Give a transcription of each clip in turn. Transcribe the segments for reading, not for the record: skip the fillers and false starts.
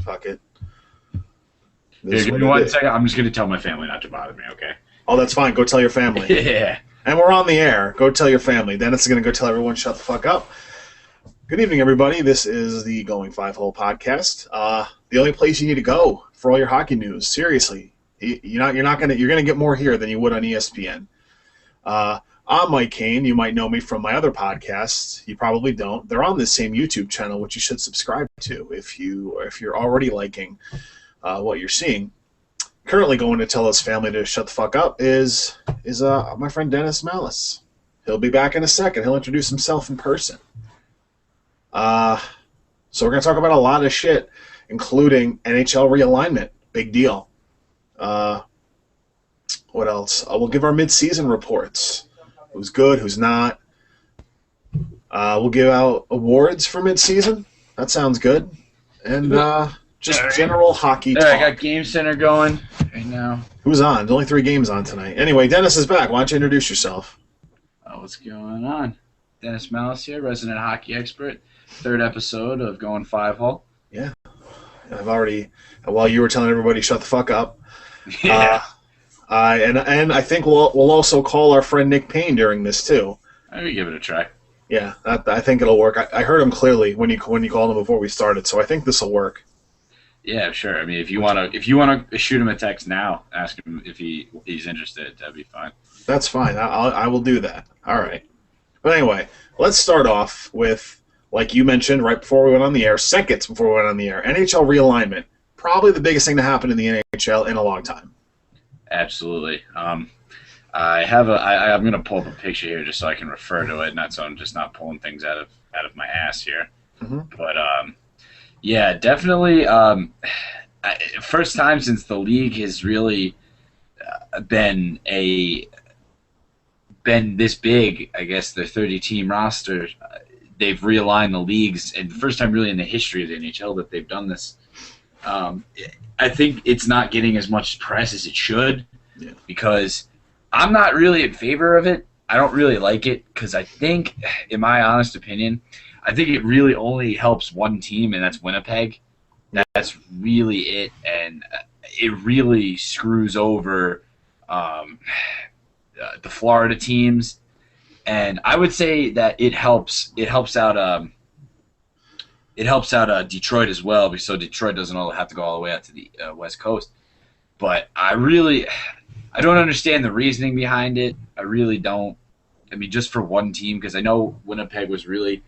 Fuck it. Here, give me one second. I'm just going to tell my family not to bother me, okay? Oh, that's fine. Go tell your family. Yeah. And we're on the air. Go tell your family. Dennis is going to go tell everyone shut the fuck up. Good evening, everybody. This is the Going Five Hole podcast. The only place you need to go for all your hockey news. Seriously, you're gonna get more here than you would on ESPN. I'm Mike Kane. You might know me from my other podcasts. You probably don't. They're on the same YouTube channel, which you should subscribe to if you're already liking what you're seeing. Currently going to tell his family to shut the fuck up is my friend Dennis Malice. He'll be back in a second. He'll introduce himself in person. So we're going to talk about a lot of shit, including NHL realignment. Big deal. What else? We'll give our mid-season reports. Who's good, who's not. We'll give out awards for mid-season. That sounds good. And just general hockey talk. I got Game Center going right now. Who's on? There's only 3 games on tonight. Anyway, Dennis is back. Why don't you introduce yourself? What's going on? Dennis Malice here, resident hockey expert. 3rd episode of Going Five Hole. Yeah. I've already, while you were telling everybody shut the fuck up. Yeah. And I think we'll also call our friend Nick Payne during this too. Maybe give it a try. Yeah, I think it'll work. I heard him clearly when you called him before we started, so I think this will work. Yeah, sure. I mean, if you want to shoot him a text now, ask him if he's interested. That'd be fine. That's fine. I will do that. All right. But anyway, let's start off with, like you mentioned right before we went on the air, seconds before we went on the air, NHL realignment. Probably the biggest thing to happen in the NHL in a long time. Absolutely. I'm going to pull up a picture here just so I can refer to it, not so I'm just not pulling things out of my ass here. Mm-hmm. But yeah, definitely. First time since the league has really been this big. I guess the 30-team roster. They've realigned the leagues, and the first time really in the history of the NHL that they've done this. I think it's not getting as much press as it should, because I'm not really in favor of it. I don't really like it because I think, in my honest opinion, I think it really only helps one team, and that's Winnipeg. That's really it, and it really screws over the Florida teams. And I would say that it helps out Detroit as well, so Detroit doesn't have to go all the way out to the West Coast. But I don't understand the reasoning behind it. I really don't. I mean, just for one team, because I know Winnipeg was really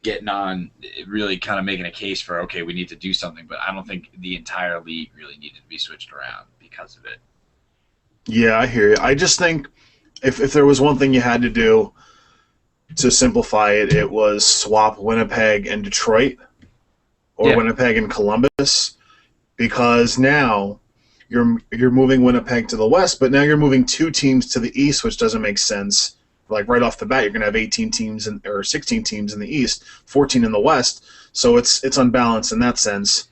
getting on, really kind of making a case for, okay, we need to do something, but I don't think the entire league really needed to be switched around because of it. Yeah, I hear you. I just think if there was one thing you had to do to simplify it, it was swap Winnipeg and Detroit, or Winnipeg and Columbus, because now you're moving Winnipeg to the west, but now you're moving 2 teams to the east, which doesn't make sense. Like right off the bat, you're going to have 18 teams or 16 teams in the east, 14 in the west, so it's unbalanced in that sense.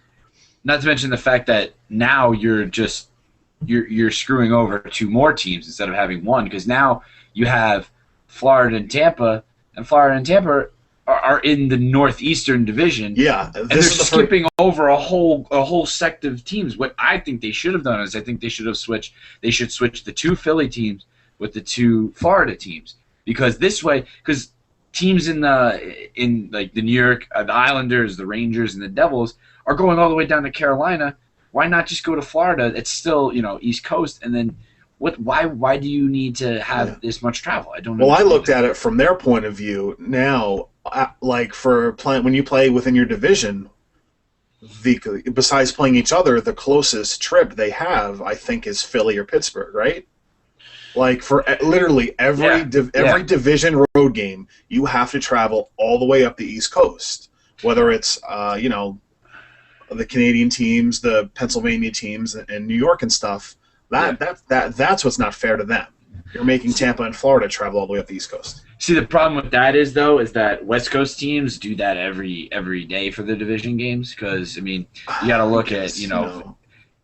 Not to mention the fact that now you're screwing over 2 more teams instead of having 1, because now you have Florida and Tampa are in the Northeastern Division. Yeah, and they're skipping over a whole sect of teams. What I think they should have done is I think they should switch the 2 Philly teams with the 2 Florida teams, because this way, because teams in like the New York, the Islanders, the Rangers, and the Devils are going all the way down to Carolina. Why not just go to Florida? It's still East Coast, and then. Why do you need to have this much travel? I don't know. Well, I looked at it from their point of view. Now, like when you play within your division, besides playing each other, the closest trip they have, I think, is Philly or Pittsburgh, right? Like for literally every division road game, you have to travel all the way up the East Coast, whether it's the Canadian teams, the Pennsylvania teams, and New York and stuff. That's what's not fair to them. You're making Tampa and Florida travel all the way up the East Coast. See, the problem with that is that West Coast teams do that every day for the division games, because I mean, you got to look at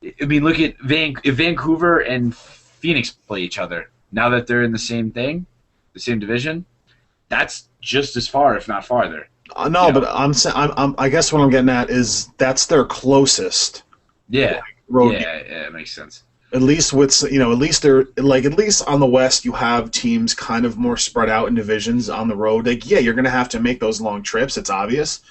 look at if Vancouver and Phoenix play each other now that they're in the same division. That's just as far, if not farther. No, but I guess what I'm getting at is that's their closest Yeah, road game. yeah, it makes sense. At least with at least they're like at least on the West you have teams kind of more spread out in divisions on the road. Like yeah, you're gonna have to make those long trips. It's obvious,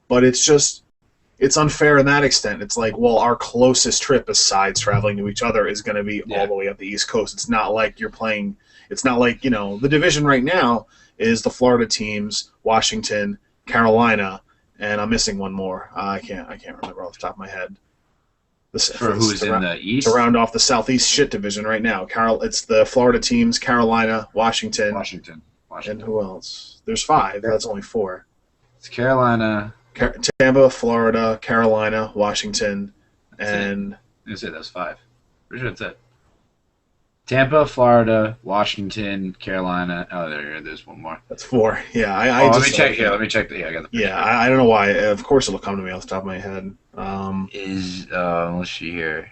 but it's unfair in that extent. It's like well, our closest trip besides traveling to each other is going to be all the way up the East Coast. It's not like you're playing. It's not like the division right now is the Florida teams, Washington, Carolina, and I'm missing one more. I can't remember off the top of my head. For who's in the East? To round off the Southeast shit division right now. It's the Florida teams, Carolina, Washington. And who else? There's 5. That's only 4. It's Carolina. Tampa, Florida, Carolina, Washington, and... I say that's 5. Pretty sure that's it. Tampa, Florida, Washington, Carolina. Oh, there's one more. That's 4. Yeah, let me check here. Let me check. I got the picture. Yeah, I don't know why. Of course it'll come to me off the top of my head. Let's see here.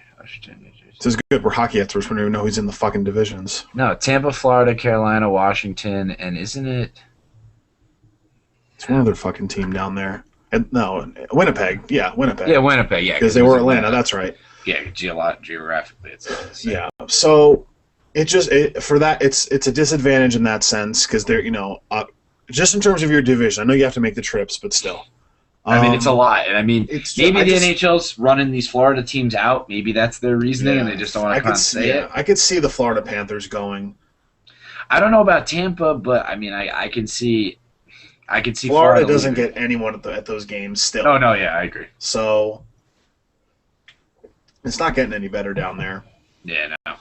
This is good. We're hockey experts. We don't even know who's in the fucking divisions. No, Tampa, Florida, Carolina, Washington, and isn't it? It's one other fucking team down there. No, Winnipeg. Yeah, Winnipeg. Yeah, Winnipeg. Yeah, because they were Atlanta. That's right. Yeah, geographically, it's the same. Yeah. So it's a disadvantage in that sense because they're just in terms of your division. I know you have to make the trips, but still. I mean, it's a lot. And I mean, maybe the NHL's running these Florida teams out. Maybe that's their reasoning, and they just don't want to come and say it. I could see the Florida Panthers going. I don't know about Tampa, but I mean, I can see. Florida doesn't get anyone at those games still. Oh no, yeah, I agree. So it's not getting any better down there. Yeah, no,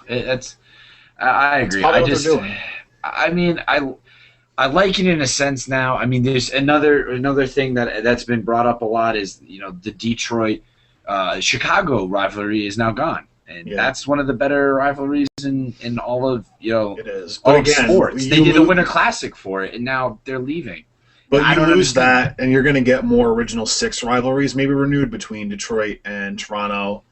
I agree. That's they're doing. I mean, I like it in a sense now. I mean, there's another thing that's been brought up a lot is the Detroit Chicago rivalry is now gone, and that's one of the better rivalries in all of it is. All of sports. They did a Winter Classic for it, and now they're leaving. But you lose that, and you're going to get more original 6 rivalries, maybe renewed between Detroit and Toronto.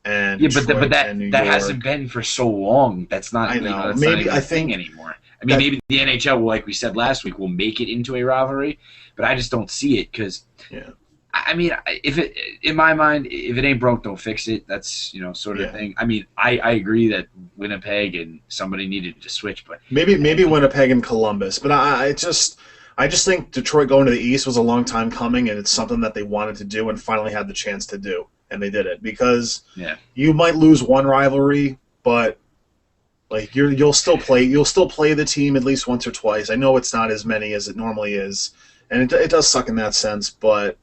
And but that hasn't been for so long. That's not. I know. That's maybe not I think anymore. I mean, maybe the NHL will, like we said last week, will make it into a rivalry, but I just don't see it because. Yeah. I mean, in my mind, if it ain't broke, don't fix it. That's sort of thing. I mean, I agree that Winnipeg and somebody needed to switch, but maybe Winnipeg and Columbus, but I just think Detroit going to the East was a long time coming, and it's something that they wanted to do and finally had the chance to do. And they did it because you might lose one rivalry, but like you'll still play the team at least once or twice. I know it's not as many as it normally is, and it does suck in that sense. But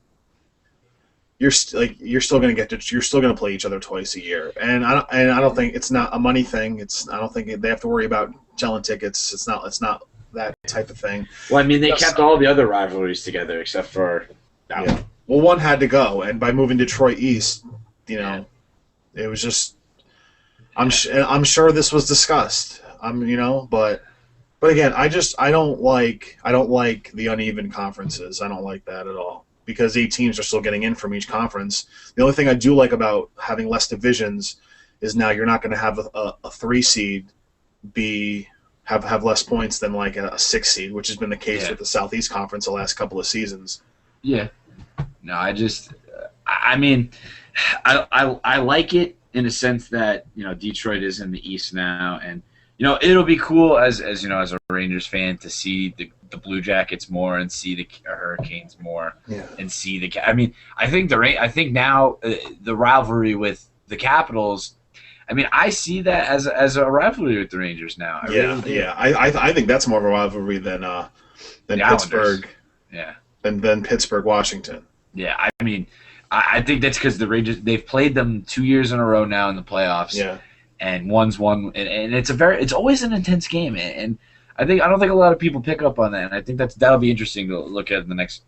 you're still going to play each other twice a year, and I don't think it's not a money thing. I don't think they have to worry about selling tickets. It's not that type of thing. Well, I mean, they kept all the other rivalries together except for that one. Well, one had to go, and by moving Detroit East, it was just. I'm sure this was discussed. But again, I don't like the uneven conferences. I don't like that at all because 8 teams are still getting in from each conference. The only thing I do like about having less divisions is now you're not going to have a 3 seed have less points than like a 6 seed, which has been the case with the Southeast Conference the last couple of seasons. Yeah. No, I mean, I like it in a sense that Detroit is in the East now, and it'll be cool as as a Rangers fan to see the Blue Jackets more and see the Hurricanes more and see the. I mean, I think now the rivalry with the Capitals. I mean, I see that as a rivalry with the Rangers now. I think that's more of a rivalry than Pittsburgh. Yeah. Than Pittsburgh, Washington. Yeah, I mean, I think that's because the Rangers they've played them 2 years in a row now in the playoffs. Yeah, and one's won, and it's always an intense game, and I don't think a lot of people pick up on that, and I think that'll be interesting to look at in the next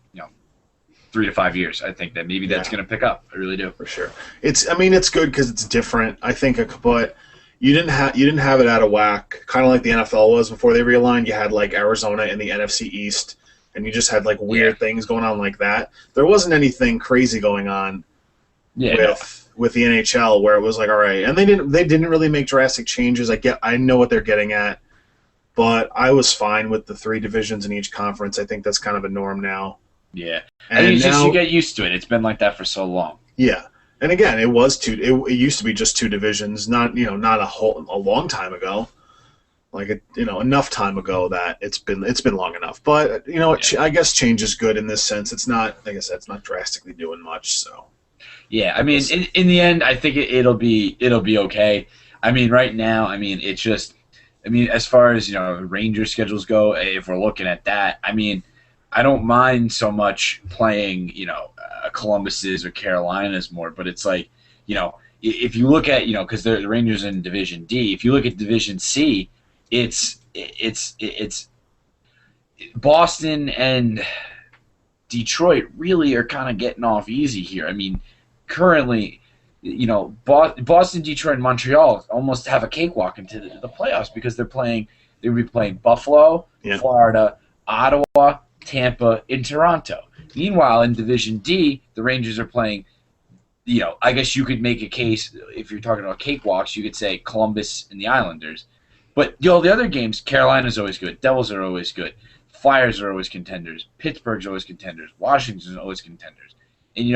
3 to 5 years. I think that maybe that's going to pick up. I really do for sure. It's good because it's different. I think, but you didn't have it out of whack, kind of like the NFL was before they realigned. You had like Arizona in the NFC East. And you just had like weird things going on like that. There wasn't anything crazy going on with the NHL where it was like, all right, and they didn't really make drastic changes. I know what they're getting at, but I was fine with the 3 divisions in each conference. I think that's kind of a norm now. Yeah, I think And it's just now, you get used to it. It's been like that for so long. yeah. And again, it was two. It used to be just two divisions, not a long time ago. Like enough time ago that it's been long enough. But Yeah, I guess change is good in this sense. It's not, like I said, it's not drastically doing much. So yeah. I we'll mean, see. in the end, I think it'll be okay. I mean, right now, I mean, it's just, I mean, as far as Ranger schedules go, if we're looking at that, I mean, I don't mind so much playing, Columbus's or Carolina's more, but it's like, if you look at, because the Rangers in Division D, if you look at Division C, it's Boston and Detroit really are kind of getting off easy here. I mean, currently, Boston, Detroit, and Montreal almost have a cakewalk into the playoffs because they will be playing Buffalo, Yeah. Florida, Ottawa, Tampa, and Toronto. Meanwhile, in Division D, the Rangers are playing. I guess you could make a case if you're talking about cakewalks. You could say Columbus and the Islanders, but the other games, Carolina's always good, Devils are always good, Flyers are always contenders, Pittsburgh's always contenders, Washington's always contenders, and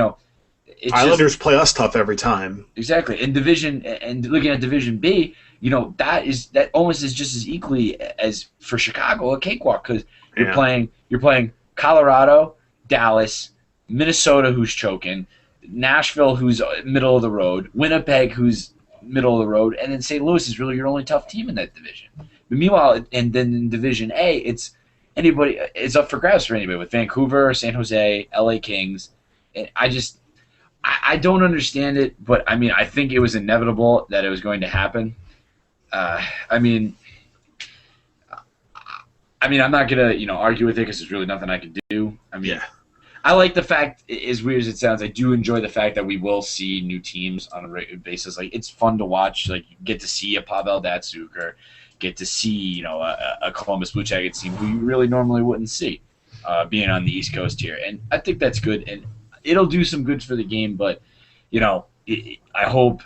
it's Islanders just play us tough every time. exactly in division and looking at Division B, that almost is just as equally as for Chicago a cakewalk because Yeah. you're playing Colorado, Dallas, Minnesota, who's choking, Nashville, who's middle of the road, Winnipeg, who's middle of the road, and then St. Louis is really your only tough team in that division. But meanwhile, and then in Division A, it's up for grabs for anybody with Vancouver, San Jose, LA Kings. And I don't understand it, but I mean, I think it was inevitable that it was going to happen. I mean, I'm not gonna argue with it because there's really nothing I can do. I mean, Yeah. I like the fact, as weird as it sounds, I do enjoy the fact that we will see new teams on a regular basis. Like, it's fun to watch. Like, you get to see a Pavel Datsyuk or get to see, a Columbus Blue Jackets team who you really normally wouldn't see being on the East Coast here. And I think that's good, and it'll do some good for the game. But, I hope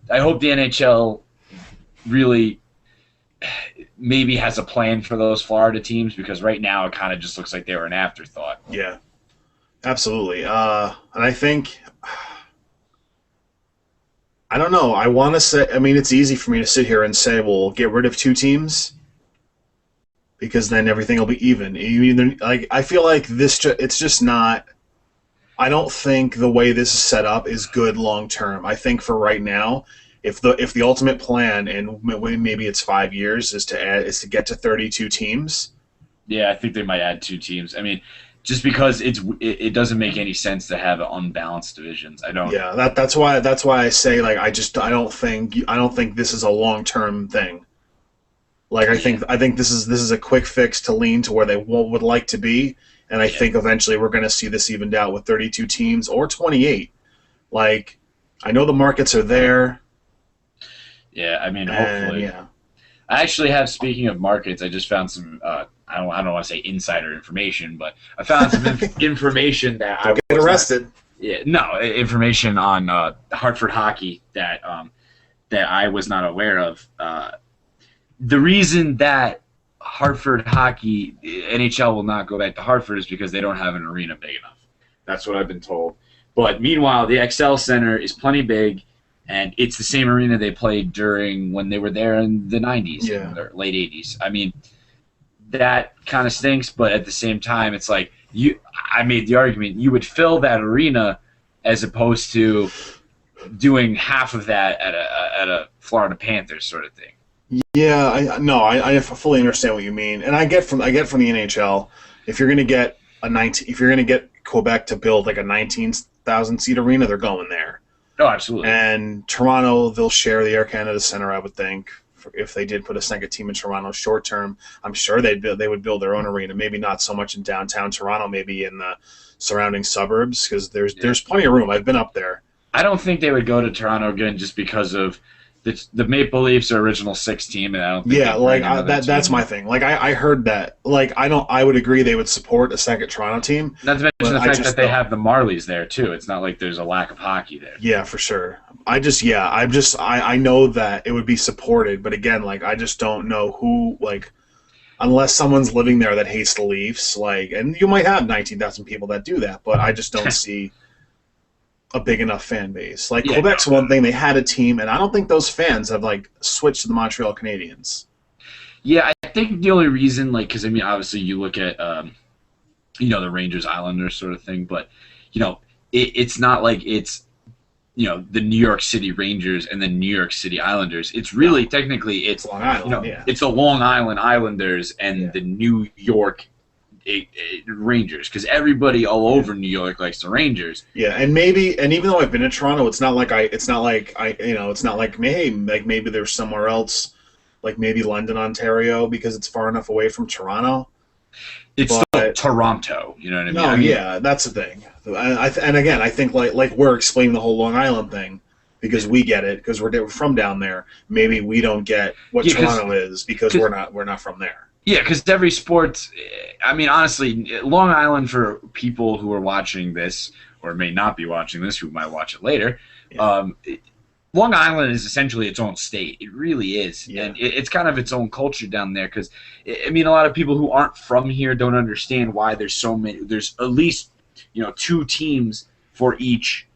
the NHL really maybe has a plan for those Florida teams because right now it kind of just looks like they were an afterthought. Yeah. Absolutely. And I think, I don't know. I want to say, I mean, it's easy for me to sit here and say, well, get rid of two teams because then everything will be even. I feel like it's just not. I don't think the way this is set up is good long term. I think for right now, if the ultimate plan, and maybe it's 5 years, is to get to 32 teams. Yeah, I think they might add two teams. I mean, just because it doesn't make any sense to have unbalanced divisions. I don't. Yeah, that's why I say, like, I don't think this is a long term thing. Like, I think this is a quick fix to lean to where they would like to be, and I think eventually we're going to see this evened out with 32 teams or 28. Like, I know the markets are there. Yeah, I mean, hopefully. Yeah. I actually have. Speaking of markets, I just found some. I don't want to say insider information, but I found some information that Don't get arrested. Information on Hartford hockey that I was not aware of. The reason that Hartford hockey NHL will not go back to Hartford is because they don't have an arena big enough. That's what I've been told. But meanwhile, the XL Center is plenty big, and it's the same arena they played during when they were there in the 90s, or late 80s. I mean, that kind of stinks, but at the same time, it's like I made the argument you would fill that arena as opposed to doing half of that at a Florida Panthers sort of thing. Yeah, I fully understand what you mean, and I get from the NHL, if you're going to get Quebec to build like a 19,000 seat arena, they're going there. Oh, absolutely. And Toronto, they'll share the Air Canada Center, I would think. If they did put a second team in Toronto short term, I'm sure they would build their own arena. Maybe not so much in downtown Toronto, maybe in the surrounding suburbs, because there's plenty of room. I've been up there. I don't think they would go to Toronto again just because of the Maple Leafs are original 6 team, and I don't think that's my thing. Like I heard that. Like I would agree they would support a second Toronto team. Not to mention the fact that they have the Marlies there too. It's not like there's a lack of hockey there. Yeah, for sure. I know that it would be supported, but again, like I just don't know who. Like unless someone's living there that hates the Leafs. Like, and you might have 19,000 people that do that, but I just don't see a big enough fan base. Like Yeah, Quebec's one thing; they had a team, and I don't think those fans have like switched to the Montreal Canadiens. yeah. I think the only reason, like, because I mean, obviously, you look at the Rangers Islanders sort of thing, but it's not like it's the New York City Rangers and the New York City Islanders. It's really technically it's Long Island, yeah. it's the Long Island Islanders and Yeah. the New York Rangers, because everybody all over New York likes the Rangers. Yeah, and even though I've been to Toronto, it's not like it's not like hey, like maybe there's somewhere else, like maybe London, Ontario, because it's far enough away from Toronto. It's still Toronto, you know what I mean? No, yeah, that's the thing. And again, I think like we're explaining the whole Long Island thing because we get it because we're from down there. Maybe we don't get what Toronto is because we're not from there. Yeah, because every sport, I mean, honestly, Long Island, for people who are watching this or may not be watching this, who might watch it later, Long Island is essentially its own state. It really is. Yeah. And it's kind of its own culture down there because, I mean, a lot of people who aren't from here don't understand why there's so many. There's at least, two teams for each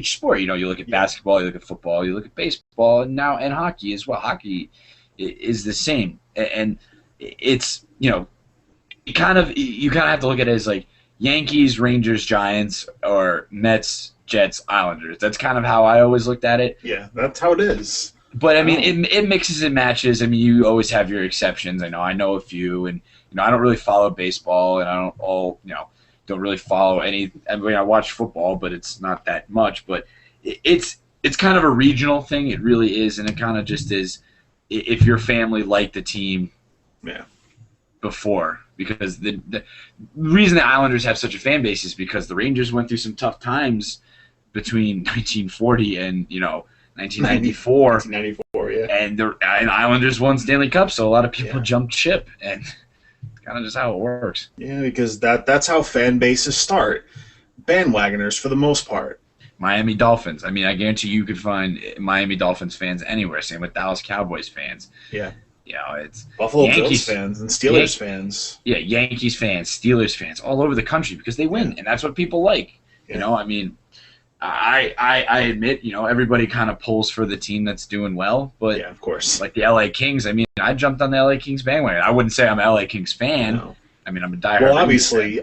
sport. You look at basketball, you look at football, you look at baseball, and hockey as well. Hockey is the same. And it's, you kind of have to look at it as like Yankees, Rangers, Giants, or Mets, Jets, Islanders. That's kind of how I always looked at it. Yeah, that's how it is. But I mean, it mixes and matches. I mean, you always have your exceptions. I know a few, and I don't really follow baseball, and I don't really follow any. I mean, I watch football, but it's not that much. But it's kind of a regional thing. It really is, and it kind of just is. If your family liked the team, before, because the reason the Islanders have such a fan base is because the Rangers went through some tough times between 1940 and 1994. 1994, yeah. And the Islanders won Stanley Cup, so a lot of people jumped ship, and it's kind of just how it works. Yeah, because that's how fan bases start. Bandwagoners for the most part. Miami Dolphins. I mean, I guarantee you could find Miami Dolphins fans anywhere. Same with Dallas Cowboys fans. Yeah. It's Buffalo Bills fans and Steelers fans. Yeah, Yankees fans, Steelers fans, all over the country because they win, and that's what people like. Yeah. I mean, I admit, everybody kind of pulls for the team that's doing well, but of course, like the LA Kings. I mean, I jumped on the LA Kings bandwagon. I wouldn't say I'm an LA Kings fan. No. I mean, I'm a diehard. Well,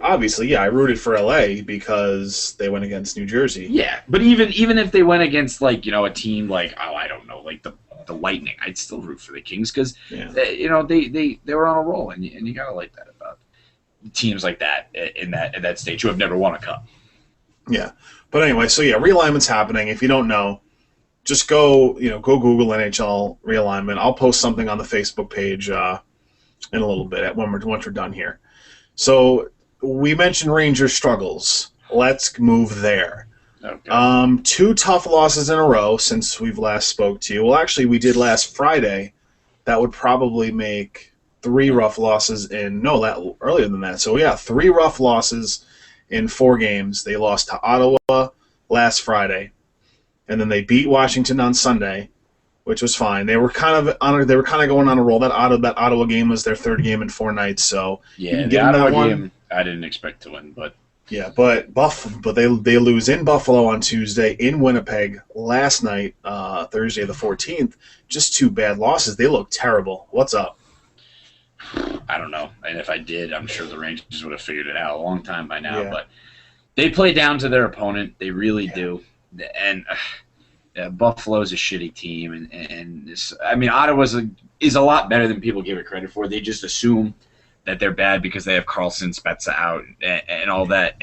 obviously, yeah, I rooted for LA because they went against New Jersey. Yeah, but even if they went against like a team like I don't know, like the Lightning, I'd still root for the Kings because they were on a roll, and you gotta like that about teams like that in that stage who have never won a cup. Yeah, but anyway, so realignment's happening. If you don't know, just go Google NHL realignment. I'll post something on the Facebook page in a little bit once we're done here. So we mentioned Rangers struggles. Let's move there. Okay. 2 tough losses in a row since we've last spoke to you. Well, actually, we did last Friday. That would probably make 3 rough losses earlier than that. So, 3 rough losses in 4 games. They lost to Ottawa last Friday, and then they beat Washington on Sunday, which was fine. They were kind of going on a roll. That Ottawa game was their 3rd game in 4 nights. So the Ottawa game I didn't expect to win, but. Yeah, but they lose in Buffalo on Tuesday, in Winnipeg last night, Thursday the 14th. Just 2 bad losses. They look terrible. What's up? I don't know. And if I did, I'm sure the Rangers would have figured it out a long time by now. But they play down to their opponent. They really do. And Buffalo's a shitty team. And this, I mean, Ottawa is a lot better than people give it credit for. They just assume that they're bad because they have Carlson, Spezza out, and all that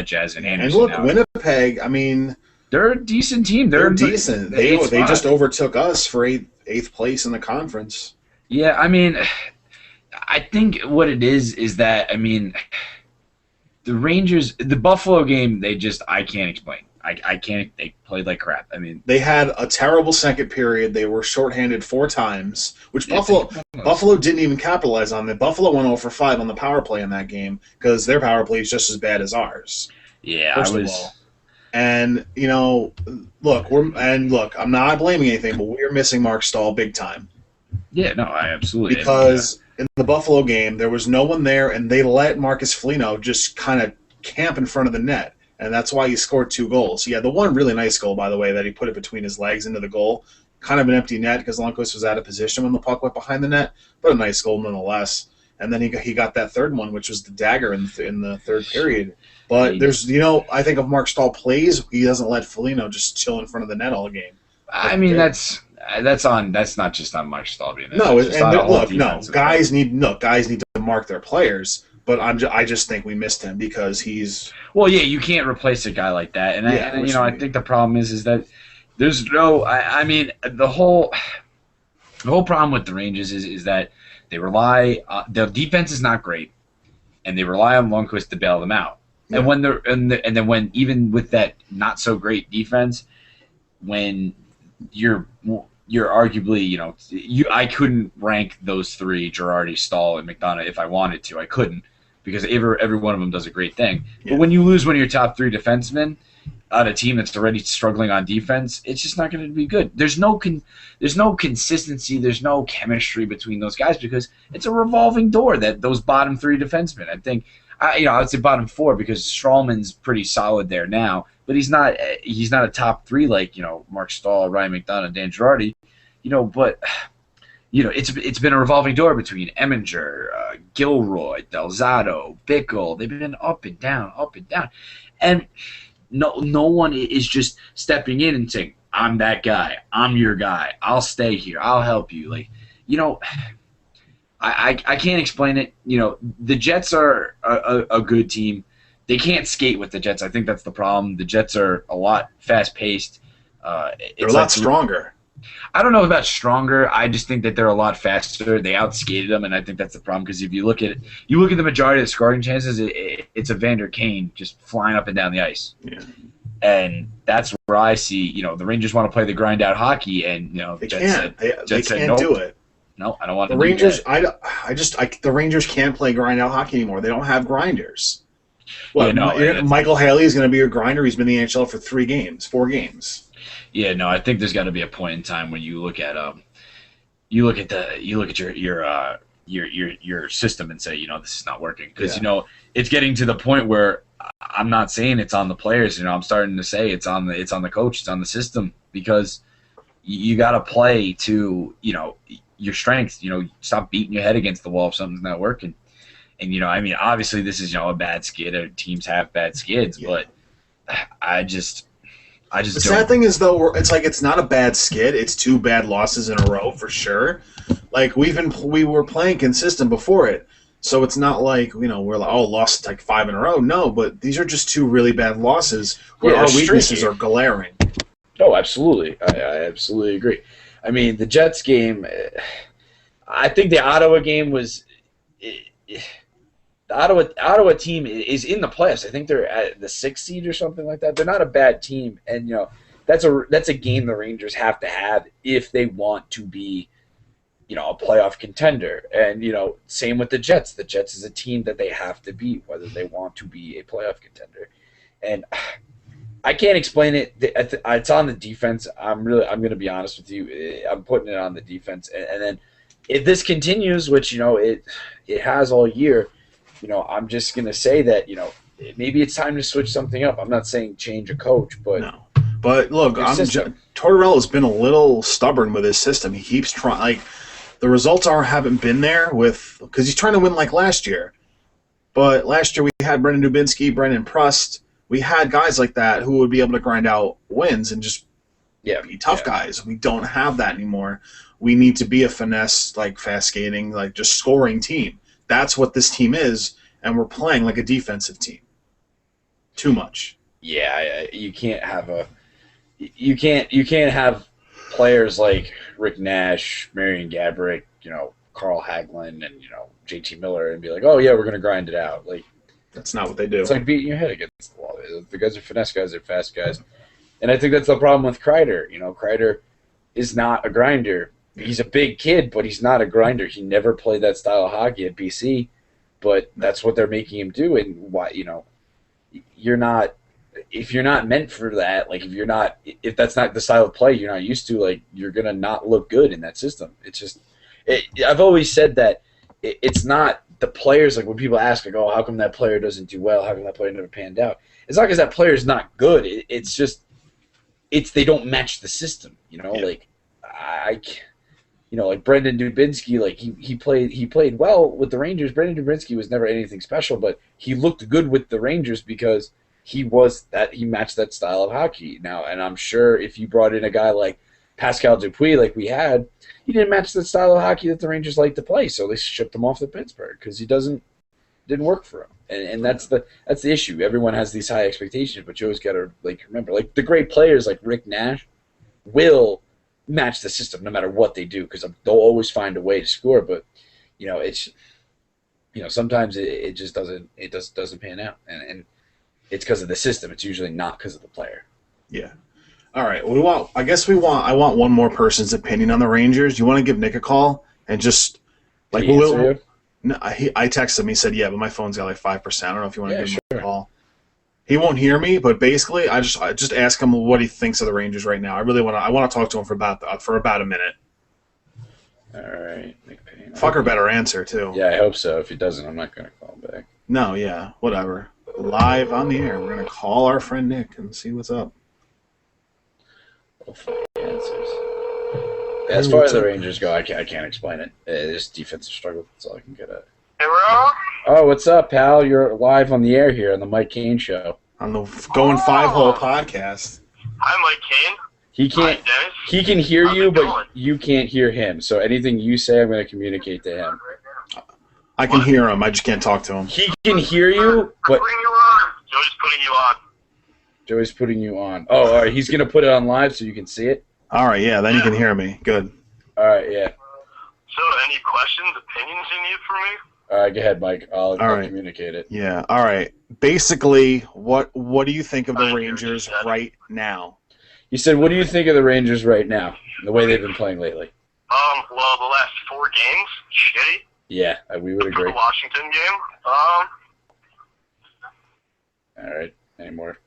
jazz. And Anderson look, out. Winnipeg. I mean, they're a decent team. They're decent. They just overtook us for eighth place in the conference. Yeah, I mean, I think what it is that, I mean, the Rangers, the Buffalo game, I can't explain. I can't. They played like crap. I mean, they had a terrible second period. They were shorthanded 4 times, which Buffalo didn't even capitalize on. That Buffalo went 0 for 5 on the power play in that game because their power play is just as bad as ours. Yeah, And look, I'm not blaming anything, but we're missing Mark Stahl big time. Yeah, no, I absolutely. I mean, because in the Buffalo game there was no one there, and they let Marcus Foligno just kind of camp in front of the net, and that's why he scored 2 goals. He had the one really nice goal, by the way, that he put it between his legs into the goal. Kind of an empty net because Lundqvist was out of position when the puck went behind the net, but a nice goal nonetheless. And then he got that third one, which was the dagger in the third period. But he, there's, I think if Mark Stahl plays, he doesn't let Foligno just chill in front of the net all game like I he mean, did. that's not just on Mike Stalby. No, That's just and on a whole look, no, defensive front. guys need to mark their players. But I just think we missed him because he's Well, yeah, you can't replace a guy like that, and yeah, which I think the problem is that there's no. I mean, the whole problem with the Rangers is that they rely their defense is not great, and they rely on Lundqvist to bail them out. yeah, And when they're and then when even with that not so great defense, when you're arguably I couldn't rank those three, Girardi, Stahl, and McDonough, if I wanted to. I couldn't because every one of them does a great thing. yeah. But when you lose one of your top three defensemen on a team that's already struggling on defense, it's just not going to be good. There's no consistency. There's no chemistry between those guys because it's a revolving door. That those bottom three defensemen. I think, I would say bottom four because Strawman's pretty solid there now, but he's not a top three like Mark Stahl, Ryan McDonough, Dan Girardi. But it's been a revolving door between Eminger, Gilroy, Delzato, Bickle. They've been up and down, and no one is just stepping in and saying, "I'm that guy. I'm your guy. I'll stay here. I'll help you." I can't explain it. The Jets are a good team. They can't skate with the Jets. I think that's the problem. The Jets are a lot fast paced. They're a lot stronger. I don't know about stronger. I just think that they're a lot faster. They outskated them, and I think that's the problem. Because if you look at the majority of the scoring chances, it's Evander Kane just flying up and down the ice. Yeah. And that's where I see, the Rangers want to play the grind out hockey, and They Jets can't. They said, can't nope, do it. no, I don't want The to do Rangers. that. The Rangers can't play grind out hockey anymore. They don't have grinders. What? Yeah, no, Michael Haley is going to be your grinder. He's been in the NHL for 4 games. Yeah, no, I think there's got to be a point in time when you look at your system and say, this is not working because it's getting to the point where I'm not saying it's on the players. I'm starting to say it's on the coach, it's on the system because you got to play to your strengths. Stop beating your head against the wall if something's not working. And obviously this is a bad skid. Teams have bad skids, but I just The sad thing is, though, it's like it's not a bad skid. It's 2 bad losses in a row for sure. Like we were playing consistent before it, so it's not like we're like lost like 5 in a row. No, but these are just 2 really bad losses where our weaknesses are glaring. Oh, absolutely. I absolutely agree. I mean, the Jets game. I think the Ottawa game was. The Ottawa team is in the playoffs. I think they're at the 6th seed or something like that. They're not a bad team, and that's a game the Rangers have to have if they want to be, a playoff contender. And same with the Jets. The Jets is a team that they have to beat whether they want to be a playoff contender. And I can't explain it. It's on the defense. I'm going to be honest with you. I'm putting it on the defense, and then if this continues, which it has all year. I'm just going to say that, maybe it's time to switch something up. I'm not saying change a coach, but... No. But look, Tortorella's been a little stubborn with his system. He keeps trying... Like, the results haven't been there because he's trying to win like last year. But last year we had Brendan Dubinsky, Brendan Prust. We had guys like that who would be able to grind out wins and just be tough guys. We don't have that anymore. We need to be a finesse, like fast skating, like just scoring team. That's what this team is, and we're playing like a defensive team. Too much. Yeah, you can't have players like Rick Nash, Marion Gaborik, Carl Hagelin, and JT Miller, and be like, oh yeah, we're gonna grind it out. Like that's not what they do. It's like beating your head against the wall. The guys are finesse guys, they're fast guys, and I think that's the problem with Kreider. Kreider is not a grinder. He's a big kid, but he's not a grinder. He never played that style of hockey at BC, but that's what they're making him do. And why, you're not, if you're not meant for that, like if that's not the style of play you're not used to, like you're gonna not look good in that system. It's just I've always said that it's not the players. Like when people ask, like, "Oh, how come that player doesn't do well? How come that player never panned out?" It's not because that player is not good. It's just they don't match the system. Like like Brendan Dubinsky, like he played well with the Rangers. Brendan Dubinsky was never anything special, but he looked good with the Rangers because he matched that style of hockey. Now, and I'm sure if you brought in a guy like Pascal Dupuis, like we had, he didn't match the style of hockey that the Rangers like to play, so they shipped him off to Pittsburgh because didn't work for him. And that's the issue. Everyone has these high expectations, but you always got to remember, the great players like Rick Nash will match the system no matter what they do because they'll always find a way to score. But it's sometimes it just doesn't pan out, and it's because of the system. It's usually not because of the player. Yeah. All right. I want one more person's opinion on the Rangers. You want to give Nick a call and just No, I texted him. He said, "Yeah, but my phone's got 5%. I don't know if you want to give him a call." He won't hear me, but basically, I just ask him what he thinks of the Rangers right now. I want to talk to him for about a minute. All right. Fucker better answer too. Yeah, I hope so. If he doesn't, I'm not going to call him back. No, yeah, whatever. Live on the air, we're gonna call our friend Nick and see what's up. Hopefully he answers. As far as the Rangers go, I can't explain it. It's defensive struggle. That's all I can get at. Hey, bro. Oh, what's up, pal? You're live on the air here on the Mike Kane Show. On the Going 5-Hole podcast. Hi, Mike Kane. He can hear you, but you can't hear him. So anything you say, I'm going to communicate to him. I can hear him. I just can't talk to him. He can hear you, but Joey's putting you on. Joey's putting you on. Oh, all right. He's going to put it on live so you can see it? All right, yeah. Then you can hear me. Good. All right, yeah. So, any questions, opinions you need from me? All right, go ahead, Mike. I'll communicate it. Yeah, all right. Basically, what do you think of the Rangers right now? You said, what do you think of the Rangers right now, the way they've been playing lately? Well, the last 4 games, shitty. Yeah, we would agree. The Washington game. All right, any more?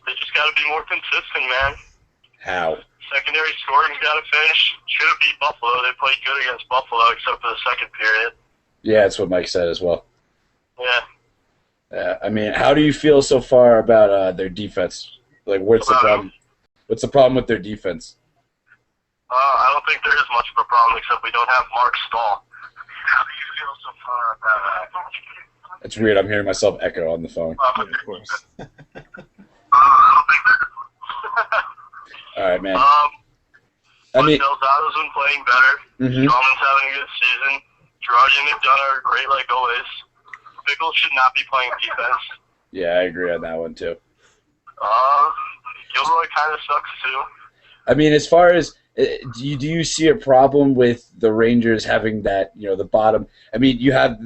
They just got to be more consistent, man. How? Secondary scoring's got to finish. Should have beat Buffalo. They played good against Buffalo, except for the second period. Yeah, that's what Mike said as well. Yeah. I mean, how do you feel so far about their defense? Like, what's the problem? What's the problem with their defense? I don't think there is much of a problem, except we don't have Mark Stahl. How do you feel so far about that? It's weird. I'm hearing myself echo on the phone. Yeah, of course. I don't think All right, man. I mean, Delzado's been playing better. Mm-hmm. Strowman's having a good season. Girardi and McDonough are great, like always. Bickle should not be playing defense. Yeah, I agree on that one, too. Gilroy kind of sucks, too. I mean, as far as do you see a problem with the Rangers having that, the bottom? I mean, you have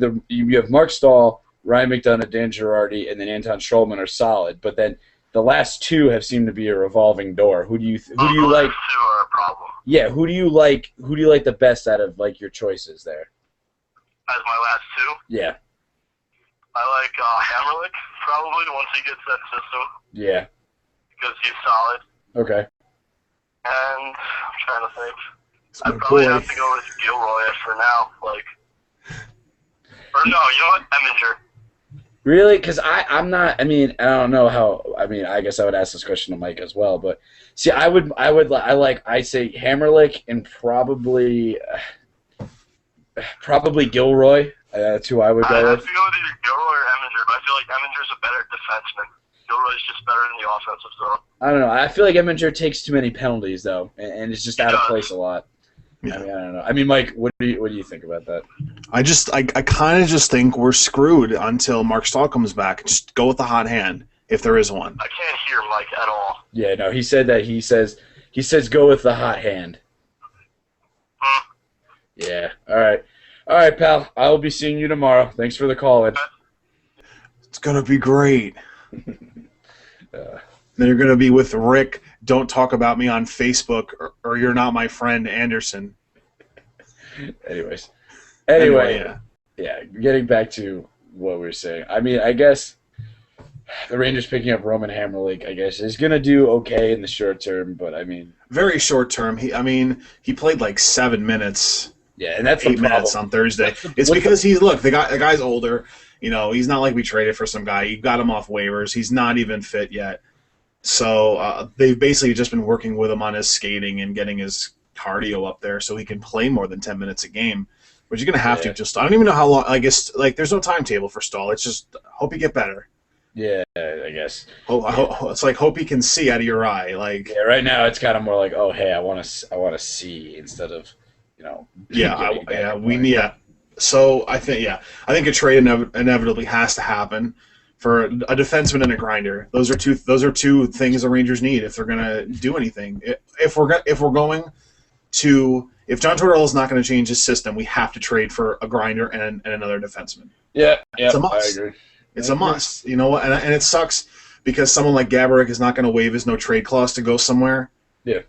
Mark Stahl, Ryan McDonough, Dan Girardi, and then Anton Strowman are solid, but then the last 2 have seemed to be a revolving door. Who do you like? The last 2 are a problem. Yeah, who do you like? Who do you like the best out of your choices there? As my last 2? Yeah. I like Hammerlick, probably, once he gets that system. Yeah. Because he's solid. Okay. And I'm trying to think. I'd probably have to go with Gilroy for now. Or no, you know what? Eminger. Really? Because I'm not. I mean, I don't know how. I mean, I guess I would ask this question to Mike as well. But see, I say Hammerlick and probably Gilroy. That's who I would go with. I have to go with either Gilroy or Eminger, but I feel like Eminger's a better defenseman. Gilroy's just better in the offensive zone. I don't know. I feel like Eminger takes too many penalties though, and it's just out of place a lot. Yeah. I mean, I don't know. I mean, Mike, what do you think about that? I kind of just think we're screwed until Mark Stahl comes back. Just go with the hot hand if there is one. I can't hear Mike at all. Yeah, no, he said that. He says go with the hot hand. Yeah. All right, pal. I will be seeing you tomorrow. Thanks for the call, Ed. It's gonna be great. Then you're gonna be with Rick. Don't talk about me on Facebook, or you're not my friend, Anderson. Anyway, yeah. Getting back to what we were saying. I mean, I guess The Rangers picking up Roman Hammerlake, I guess, is going to do okay in the short term, but I mean, very short term. He played like 7 minutes. Yeah, and that's 8 minutes on Thursday. It's because the guy's older. He's not like we traded for some guy. You got him off waivers. He's not even fit yet. So they've basically just been working with him on his skating and getting his cardio up there so he can play more than 10 minutes a game. Which you're going to have to just – I don't even know how long – I guess like there's no timetable for Stahl. It's just hope you get better. Yeah, I guess. It's like hope he can see out of your eye. Like right now it's kind of more like, oh, hey, I want to see instead of – So I think a trade inevitably has to happen for a defenseman and a grinder. Those are two things the Rangers need if they're going to do anything. If John Tortorella is not going to change his system, we have to trade for a grinder and another defenseman. Yeah, it's a must. I agree. It's a must. You know what? And it sucks because someone like Gaborik is not going to waive his no trade clause to go somewhere. Yeah,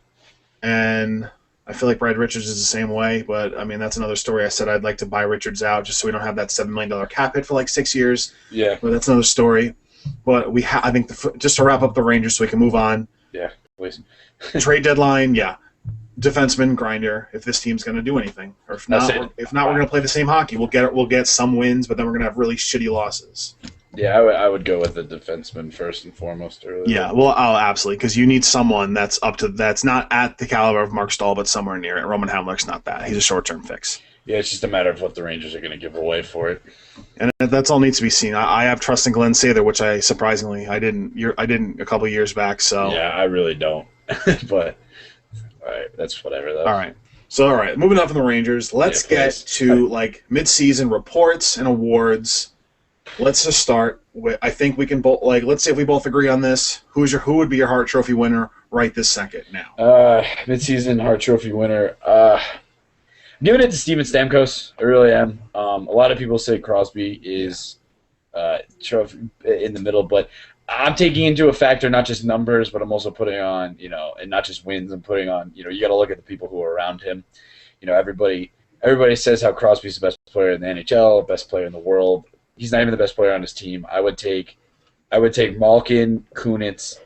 and I feel like Brad Richards is the same way, but I mean that's another story. I said I'd like to buy Richards out just so we don't have that $7 million cap hit for like 6 years. Yeah, but that's another story. But I think just to wrap up the Rangers so we can move on. Yeah, please. Trade deadline, defenseman, grinder. If this team's going to do anything, or if not, we're going to play the same hockey. We'll get some wins, but then we're going to have really shitty losses. Yeah, I would go with the defenseman first and foremost. Yeah, well, absolutely, because you need someone that's not at the caliber of Mark Stahl, but somewhere near it. Roman Hamrick's not that. He's a short-term fix. Yeah, it's just a matter of what the Rangers are going to give away for it. And that's all needs to be seen. I have trust in Glenn Sather, which I didn't a couple of years back. So yeah, I really don't. But all right, that's whatever though. All right, moving on from the Rangers, let's get to like mid-season reports and awards. Let's just start with. I think we can both let's say if we both agree on this. Who would be your Hart Trophy winner right this second now? Mid-season Hart Trophy winner. I'm giving it to Steven Stamkos. I really am. A lot of people say Crosby is trophy in the middle, but I'm taking into a factor not just numbers, but I'm also putting on and not just wins. I'm putting on you got to look at the people who are around him. Everybody says how Crosby's the best player in the NHL, best player in the world. He's not even the best player on his team. I would take Malkin, Kunitz,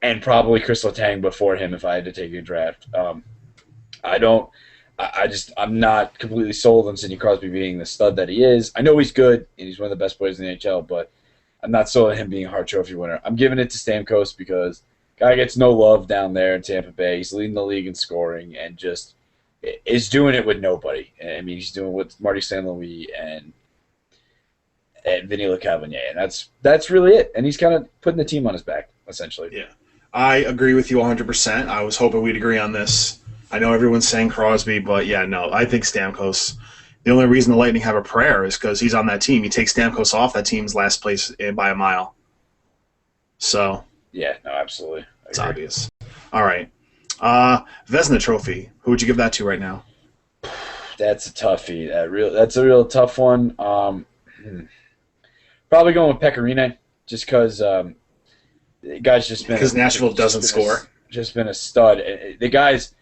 and probably Chris Letang before him if I had to take a draft. I'm not completely sold on Sidney Crosby being the stud that he is. I know he's good and he's one of the best players in the NHL, but I'm not sold on him being a Hart Trophy winner. I'm giving it to Stamkos because guy gets no love down there in Tampa Bay. He's leading the league in scoring and just is doing it with nobody. I mean, he's doing it with Marty St. Louis and Vinny LeCavalier, and that's really it. And he's kind of putting the team on his back, essentially. Yeah, I agree with you 100%. I was hoping we'd agree on this. I know everyone's saying Crosby, but I think Stamkos. The only reason the Lightning have a prayer is because he's on that team. You take Stamkos off, that team's last place by a mile. So yeah, no, absolutely, it's obvious. All right, Vezina Trophy. Who would you give that to right now? That's a toughie. That's a real tough one. Probably going with Pecorine, just because the guy's just been because Nashville doesn't score. Just been a stud. The guy's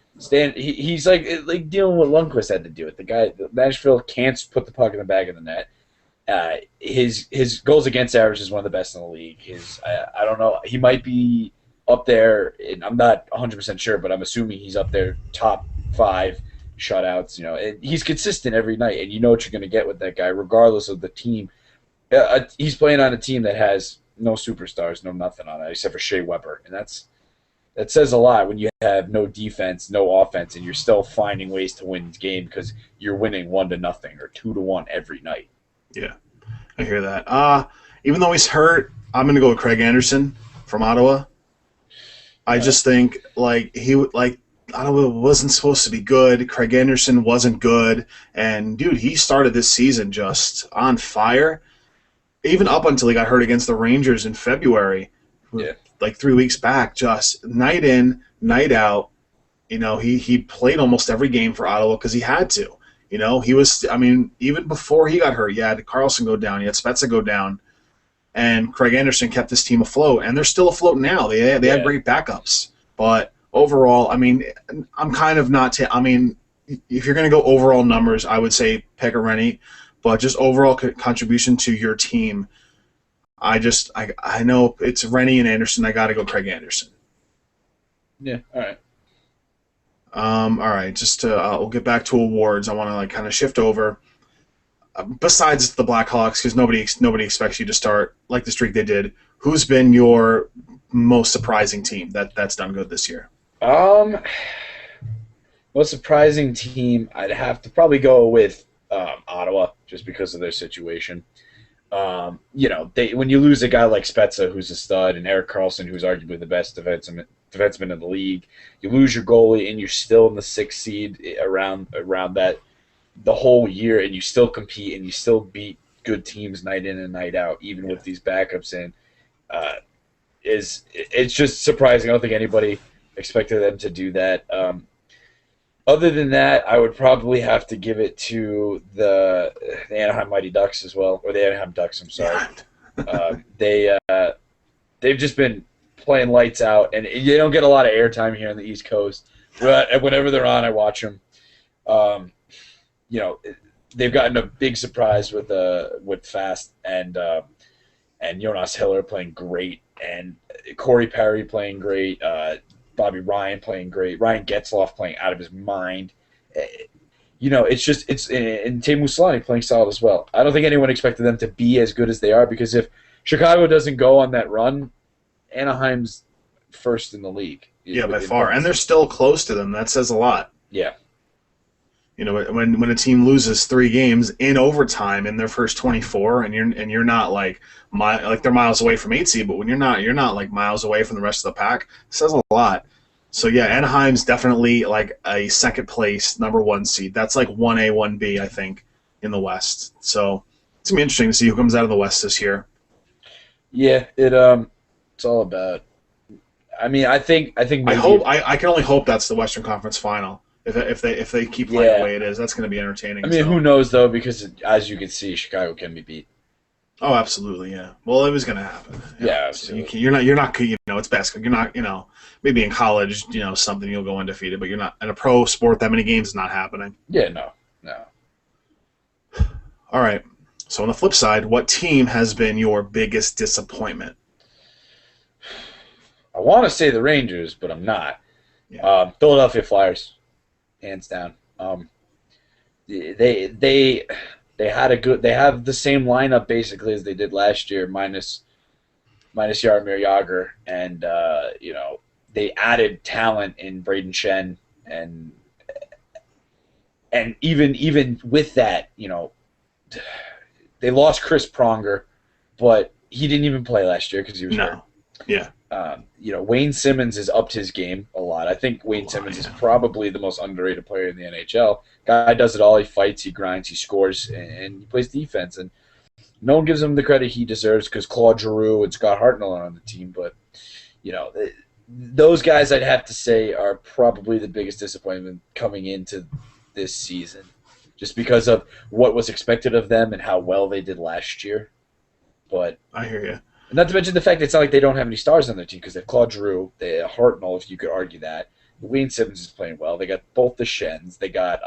he's like dealing with Lundqvist had to do it. The guy Nashville can't put the puck in the back of the net. His goals against average is one of the best in the league. I don't know, he might be up there, and I'm not 100% sure, but I'm assuming he's up there top 5 shutouts. And he's consistent every night, and you know what you're going to get with that guy, regardless of the team. He's playing on a team that has no superstars, no nothing on it, except for Shea Weber, and that says a lot when you have no defense, no offense, and you're still finding ways to win this game because you're winning 1-0 or 2-1 every night. Yeah, I hear that. Even though he's hurt, I'm going to go with Craig Anderson from Ottawa. I just think Ottawa wasn't supposed to be good. Craig Anderson wasn't good, and dude, he started this season just on fire. Even up until he got hurt against the Rangers in February, like 3 weeks back, just night in, night out. He played almost every game for Ottawa because he had to. He was. I mean, even before he got hurt, you had Carlson go down, you had Spezza go down, and Craig Anderson kept this team afloat, and they're still afloat now. They had great backups, but overall, I mean, I'm kind of not. If you're going to go overall numbers, I would say Pecorine. But just overall contribution to your team, I know it's Rennie and Anderson. I got to go Craig Anderson. Yeah, all right. All right, just to we'll get back to awards. I want to kind of shift over. Besides the Blackhawks, because nobody expects you to start like the streak they did. Who's been your most surprising team that's done good this year? Most surprising team, I'd have to probably go with Ottawa, just because of their situation. When you lose a guy like Spezza, who's a stud, and Erik Karlsson, who's arguably the best defenseman in the league, you lose your goalie, and you're still in the sixth seed around that the whole year, and you still compete, and you still beat good teams night in and night out, even with these backups in. It's just surprising. I don't think anybody expected them to do that. Other than that, I would probably have to give it to the Anaheim Mighty Ducks as well, or the Anaheim Ducks. I'm sorry. They've just been playing lights out, and you don't get a lot of airtime here on the East Coast. But whenever they're on, I watch them. They've gotten a big surprise with Fast and Jonas Hiller playing great, and Corey Perry playing great. Bobby Ryan playing great. Ryan Getzlaf playing out of his mind. And Teemu Selanne playing solid as well. I don't think anyone expected them to be as good as they are, because if Chicago doesn't go on that run, Anaheim's first in the league. Yeah, by far, and they're still close to them. That says a lot. Yeah. When a team loses 3 games in overtime in their first 24, and you're not like they're miles away from 8 seed, but when you're not like miles away from the rest of the pack, it says a lot. So yeah, Anaheim's definitely like a second place number 1 seed. That's like 1A, 1B, I think, in the West. So it's gonna be interesting to see who comes out of the West this year. Yeah, it's all about. I mean, I think maybe, I can only hope that's the Western Conference Final. If they keep playing the way it is, that's going to be entertaining. I mean, who knows though? Because as you can see, Chicago can be beat. Oh, absolutely, yeah. Well, it was going to happen. Yeah, absolutely. So you're not. It's basketball. You're not. Maybe in college, something you'll go undefeated, but you're not in a pro sport. That many games is not happening. Yeah, no. All right. So on the flip side, what team has been your biggest disappointment? I want to say the Rangers, but I'm not. Yeah. Philadelphia Flyers. Hands down. They have the same lineup basically as they did last year, minus Jaromir Jagr, and they added talent in Braden Shen, and even with that, they lost Chris Pronger, but he didn't even play last year because he was hurt. Yeah. Wayne Simmons has upped his game a lot. I think Wayne Simmons is probably the most underrated player in the NHL. Guy does it all. He fights, he grinds, he scores, and he plays defense. And no one gives him the credit he deserves because Claude Giroux and Scott Hartnell are on the team. But, those guys I'd have to say are probably the biggest disappointment coming into this season, just because of what was expected of them and how well they did last year. But I hear you. Not to mention the fact that it's not like they don't have any stars on their team, because they have Claude Giroux, they have Hartnell, if you could argue that. Wayne Simmons is playing well. They got both the Shens. They got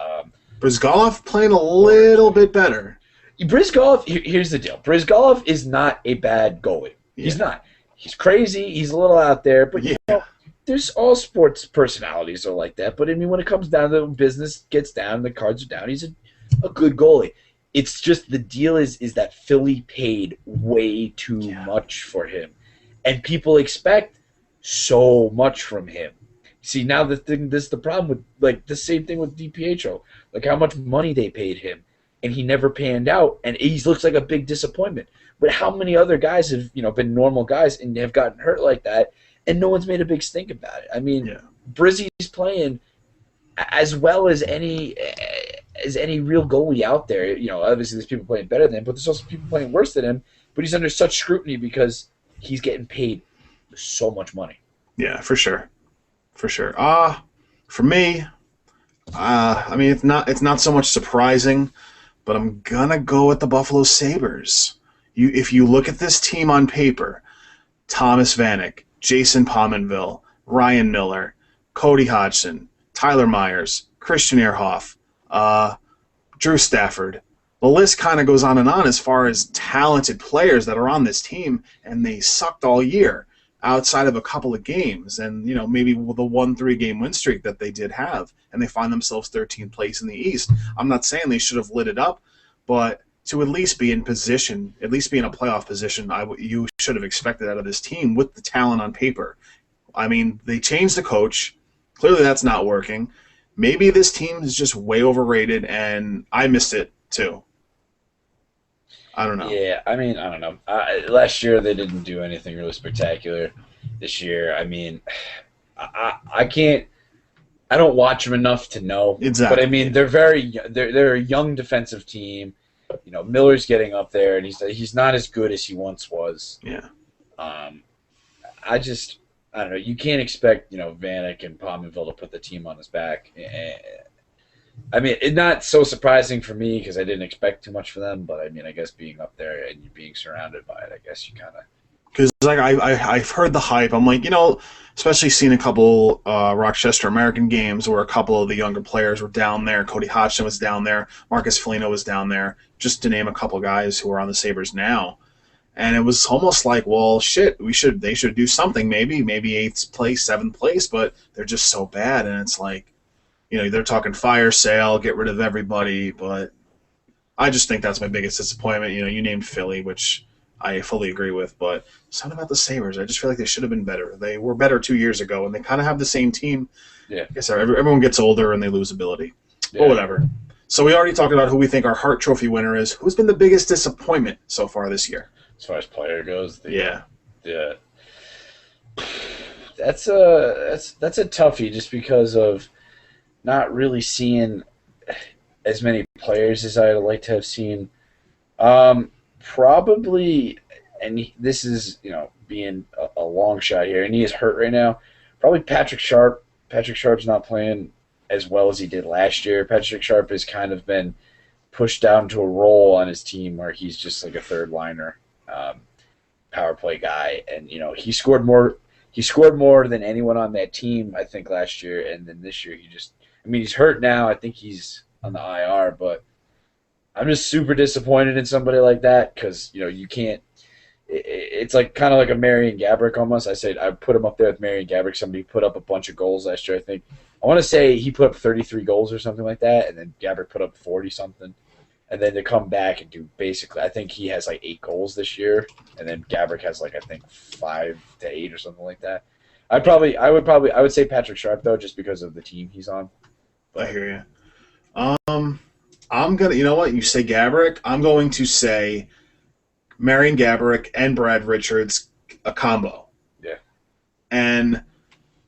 Brizgalov playing a little bit better. Brizgalov, here's the deal. Brizgalov is not a bad goalie. Yeah. He's not. He's crazy. He's a little out there, but there's all sports personalities are like that. But I mean, when it comes down to business, gets down, the cards are down. He's a good goalie. It's just the deal is that Philly paid way too much for him, and people expect so much from him. See, now this is the problem with like the same thing with DiPietro, like how much money they paid him, and he never panned out, and he looks like a big disappointment. But how many other guys have been normal guys and have gotten hurt like that, and no one's made a big stink about it? I mean, Brizzy's playing as well as any real goalie out there. Obviously there's people playing better than him, but there's also people playing worse than him. But he's under such scrutiny because he's getting paid so much money. Yeah, for sure. For me, I mean, it's not so much surprising, but I'm gonna go with the Buffalo Sabres. If you look at this team on paper, Thomas Vanek, Jason Pominville, Ryan Miller, Cody Hodgson, Tyler Myers, Christian Ehrhoff, Drew Stafford. the list kind of goes on and on as far as talented players that are on this team, and they sucked all year outside of a couple of games and, maybe the 1-3 game win streak that they did have, and they find themselves 13th place in the East. I'm not saying they should have lit it up, but to at least be in position, at least be in a playoff position, you should have expected out of this team with the talent on paper. I mean, they changed the coach. Clearly that's not working. Maybe this team is just way overrated, and I missed it too. I don't know. Yeah, I mean, I don't know. Last year they didn't do anything really spectacular. This year, I mean, I can't. I don't watch them enough to know. Exactly. But I mean, they're a young defensive team. Miller's getting up there, and he's not as good as he once was. Yeah. I don't know. You can't expect Vanek and Pominville to put the team on his back. I mean, it's not so surprising for me because I didn't expect too much for them. But I mean, I guess being up there and you being surrounded by it, I guess you kind of. Because I've heard the hype. I'm like, especially seeing a couple Rochester American games where a couple of the younger players were down there. Cody Hodgson was down there. Marcus Foligno was down there, just to name a couple guys who are on the Sabres now. And it was almost like, well, shit, they should do something maybe 8th place, 7th place, but they're just so bad. And it's like, they're talking fire sale, get rid of everybody. But I just think that's my biggest disappointment. You named Philly, which I fully agree with, but something about the Sabres, I just feel like they should have been better. They were better 2 years ago, and they kind of have the same team. Yeah. I guess everyone gets older and they lose ability. Yeah. But whatever. So we already talked about who we think our Hart Trophy winner is. Who's been the biggest disappointment so far this year? As far as player goes, yeah. That's a toughie just because of not really seeing as many players as I'd like to have seen. Probably, and this is being a long shot here, and he is hurt right now. Probably Patrick Sharp. Patrick Sharp's not playing as well as he did last year. Patrick Sharp has kind of been pushed down to a role on his team where he's just like a third liner, power play guy, and he scored more. He scored more than anyone on that team, I think, last year, and then this year he's hurt now. I think he's on the IR, but I'm just super disappointed in somebody like that because you can't. It's like kind of like a Marion Gaborik almost. I put him up there with Marion Gaborik. Somebody put up a bunch of goals last year. I want to say he put up 33 goals or something like that, and then Gaborik put up 40 something. And then to come back and do basically, I think he has like 8 goals this year, and then Gaborik has like I think 5 to 8 or something like that. I would say Patrick Sharp though, just because of the team he's on. I hear you. I'm gonna, you say Gaborik. I'm going to say Marion Gaborik and Brad Richards, a combo. Yeah. And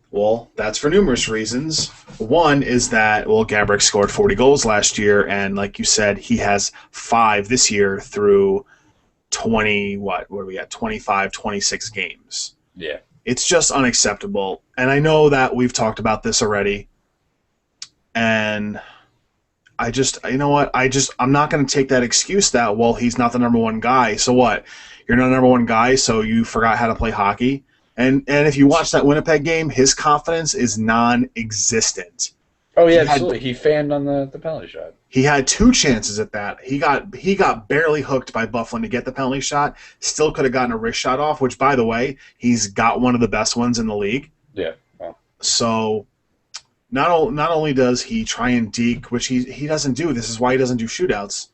well, that's for numerous reasons. One is that Gaborik scored 40 goals last year, and like you said, he has 5 this year through 25, 26 games. Yeah. It's just unacceptable. And I know that we've talked about this already. And I'm not going to take that excuse that, well, he's not the number one guy. So what? You're not the number one guy, so you forgot how to play hockey? And if you watch that Winnipeg game, his confidence is non-existent. Oh, yeah, absolutely. He fanned on the penalty shot. He had 2 chances at that. He got barely hooked by Bufflin to get the penalty shot. Still could have gotten a wrist shot off, which, by the way, he's got one of the best ones in the league. Yeah. Well. So not only does he try and deke, which he doesn't do. This is why he doesn't do shootouts.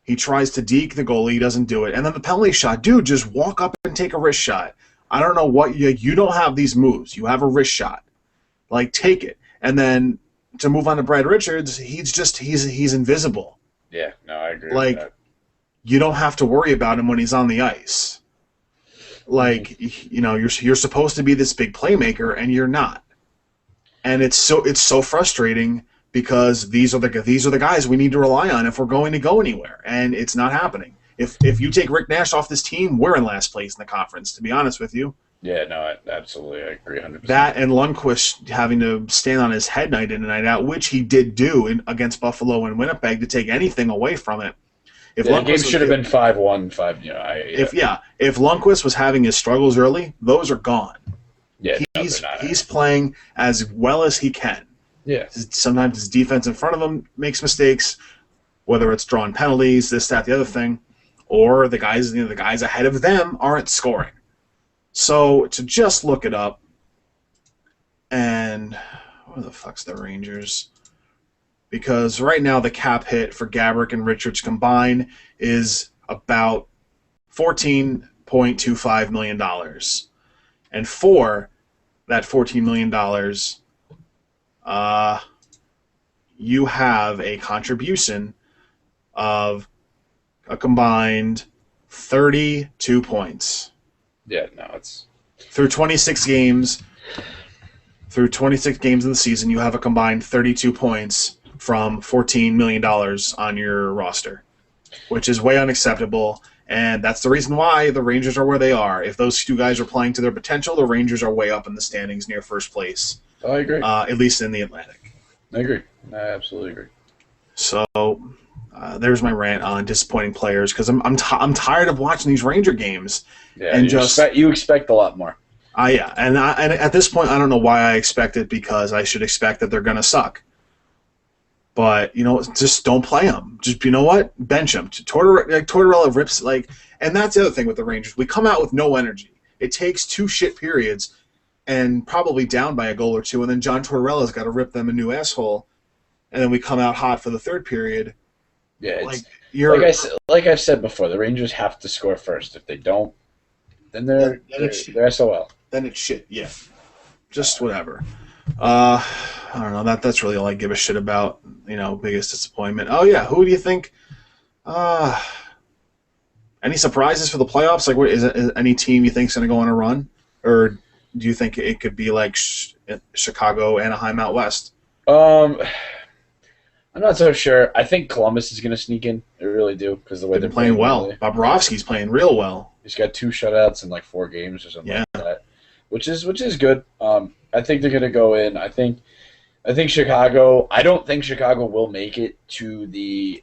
He tries to deke the goalie. He doesn't do it. And then the penalty shot. Dude, just walk up and take a wrist shot. I don't know what you don't have these moves. You have a wrist shot. Like, take it. And then to move on to Brad Richards, he's invisible. Yeah, no, I agree like, with that. You don't have to worry about him when he's on the ice. Like, you're supposed to be this big playmaker and you're not. And it's so frustrating because these are the guys we need to rely on if we're going to go anywhere, and it's not happening. If you take Rick Nash off this team, we're in last place in the conference, to be honest with you. Yeah, no, absolutely. I agree 100%. That and Lundqvist having to stand on his head night in and night out, which he did do against Buffalo and Winnipeg to take anything away from it. If the game should have been 5-1, 5. If Lundqvist was having his struggles early, those are gone. Yeah, he's playing as well as he can. Yeah. Sometimes his defense in front of him makes mistakes. whether it's drawing penalties, this, that, the other thing, or the guys ahead of them aren't scoring. So to just look it up, and where the fuck's the Rangers? Because right now the cap hit for Gaborik and Richards combined is about $14.25 million. And for that $14 million, you have a contribution of a combined 32 points. Yeah, no, it's... Through 26 games in the season, you have a combined 32 points from $14 million on your roster, which is way unacceptable, and that's the reason why the Rangers are where they are. If those two guys are playing to their potential, the Rangers are way up in the standings near first place. I agree. At least in the Atlantic. I agree. I absolutely agree. So there's my rant on disappointing players, because I'm tired of watching these Ranger games. Yeah, and you expect a lot more. Yeah, and at this point, I don't know why I expect it, because I should expect that they're going to suck. But, just don't play them. Just, you know what? Bench them. Tortorella rips, and that's the other thing with the Rangers. We come out with no energy. It takes 2 shit periods and probably down by a goal or 2, and then John Tortorella's got to rip them a new asshole, and then we come out hot for the third period. Yeah, like I've said before, the Rangers have to score first. If they don't, then they're SOL. Then it's shit, yeah. Just whatever. I don't know. That's really all I give a shit about. Biggest disappointment. Oh yeah, who do you think? Any surprises for the playoffs? Like, what is it? Is any team you think is going to go on a run, or do you think it could be like Chicago, Anaheim out west? I'm not so sure. I think Columbus is going to sneak in. I really do, because the way they're playing well. Bobrovsky's playing real well. He's got 2 shutouts in 4 games or something like that, which is good. I think they're going to go in. I think Chicago. I don't think Chicago will make it to the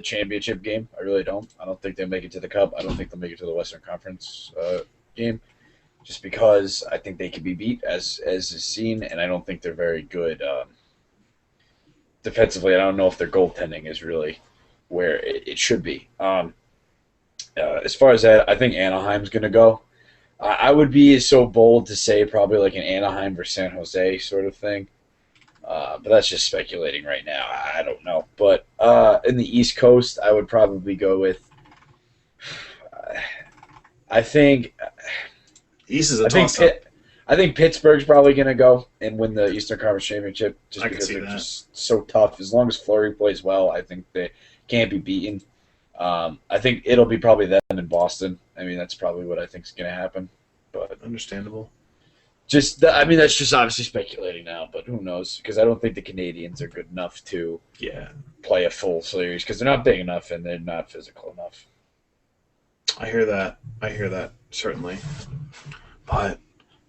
championship game. I really don't. I don't think they'll make it to the Cup. I don't think they'll make it to the Western Conference game, just because I think they can be beat as is seen, and I don't think they're very good defensively. I don't know if their goaltending is really where it should be. As far as that, I think Anaheim's going to go. I would be so bold to say probably like an Anaheim versus San Jose sort of thing. But that's just speculating right now. I don't know. But in the East Coast, I would probably go with I think East is a toss-up. I think Pittsburgh's probably going to go and win the Eastern Conference Championship just because they're just so tough. As long as Fleury plays well, I think they can't be beaten. I think it'll be probably them in Boston. I mean, that's probably what I think is going to happen. But understandable. That's just obviously speculating now, but who knows? Because I don't think the Canadians are good enough to play a full series, because they're not big enough and they're not physical enough. I hear that, certainly. But,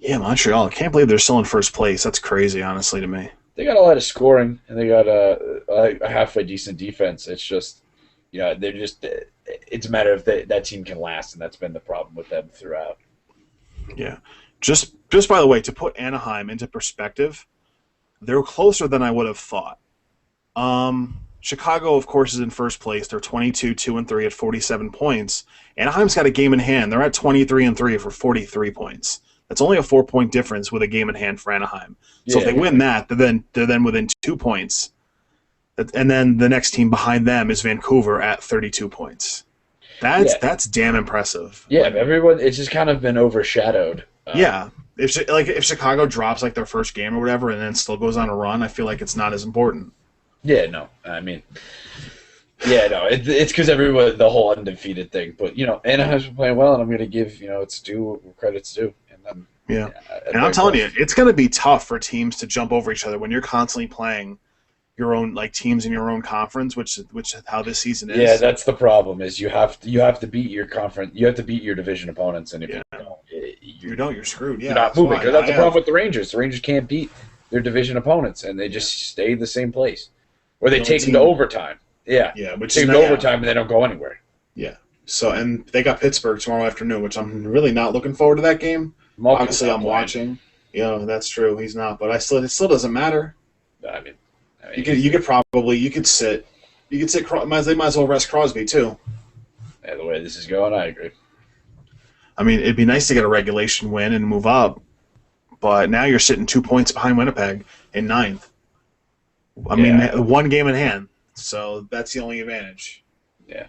yeah, Montreal, I can't believe they're still in first place. That's crazy, honestly, to me. They got a lot of scoring, and they got a halfway decent defense. It's just, it's a matter of that team can last, and that's been the problem with them throughout. Yeah. Just by the way, to put Anaheim into perspective, they're closer than I would have thought. Chicago, of course, is in first place. They're 22-2-3 at 47 points. Anaheim's got a game in hand. They're at 23-3 for 43 points. That's only a 4-point difference with a game in hand for Anaheim. So if they win that, they're then within 2 points. And then the next team behind them is Vancouver at 32 points. That's damn impressive. Yeah, everyone. It's just kind of been overshadowed. If Chicago drops their first game or whatever, and then still goes on a run, I feel like it's not as important. Yeah, no, I mean, it's because everyone, the whole undefeated thing. But Anaheim's been playing well, and I'm going to give it's due credit's due. And and I'm telling you, it's going to be tough for teams to jump over each other when you're constantly playing your own teams in your own conference, which is how this season is. Yeah, that's the problem. Is you have to beat your conference, you have to beat your division opponents, and if you don't, you're screwed. Yeah, you're not moving. That's the problem with the Rangers. The Rangers can't beat their division opponents, and they just stay the same place, or they take them to overtime. Which take them to overtime, and they don't go anywhere. Yeah. So, and they got Pittsburgh tomorrow afternoon, which I'm really not looking forward to that game. Obviously, I'm watching. That's true. He's not, but it still doesn't matter. I mean, you could sit You could say they might as well rest Crosby too. Yeah, the way this is going, I agree. I mean, it'd be nice to get a regulation win and move up, but now you're sitting 2 points behind Winnipeg in ninth. I mean, one game in hand, so that's the only advantage. Yeah.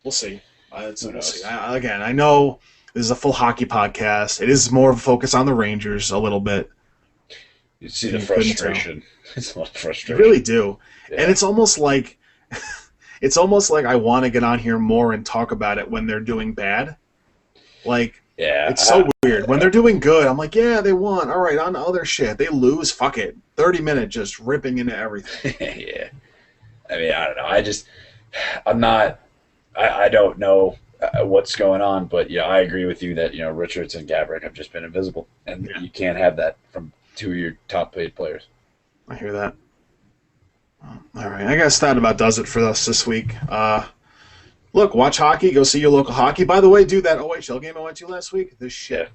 We'll see. We'll see. Again, I know this is a full hockey podcast. It is more of a focus on the Rangers a little bit. You see the frustration. It's a lot of frustration. You really do, and it's almost like I want to get on here more and talk about it when they're doing bad. Like, it's so weird. When they're doing good, I'm like, yeah, they won. All right, on to other shit. They lose, fuck it. 30 minutes just ripping into everything. Yeah. I mean, I don't know. I don't know what's going on, but yeah, I agree with you that, Richards and Gabrick have just been invisible, and you can't have that from two of your top paid players. I hear that. All right, I guess that about does it for us this week. Look, watch hockey. Go see your local hockey. By the way, dude, that OHL game I went to last week, this shit.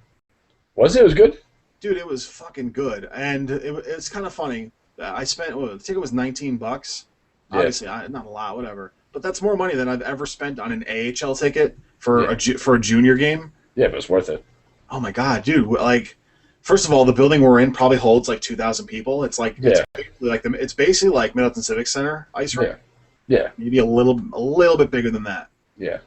Was it? It was good? Dude, it was fucking good. And it's kind of funny. I spent, the ticket was $19. Obviously, not a lot, whatever. But that's more money than I've ever spent on an AHL ticket for a junior game. Yeah, but it's worth it. Oh, my God, dude. Like, first of all, the building we're in probably holds like 2,000 people. It's like, it's basically like Middleton Civic Center ice rink. Yeah. Maybe a little bit bigger than that. Yeah.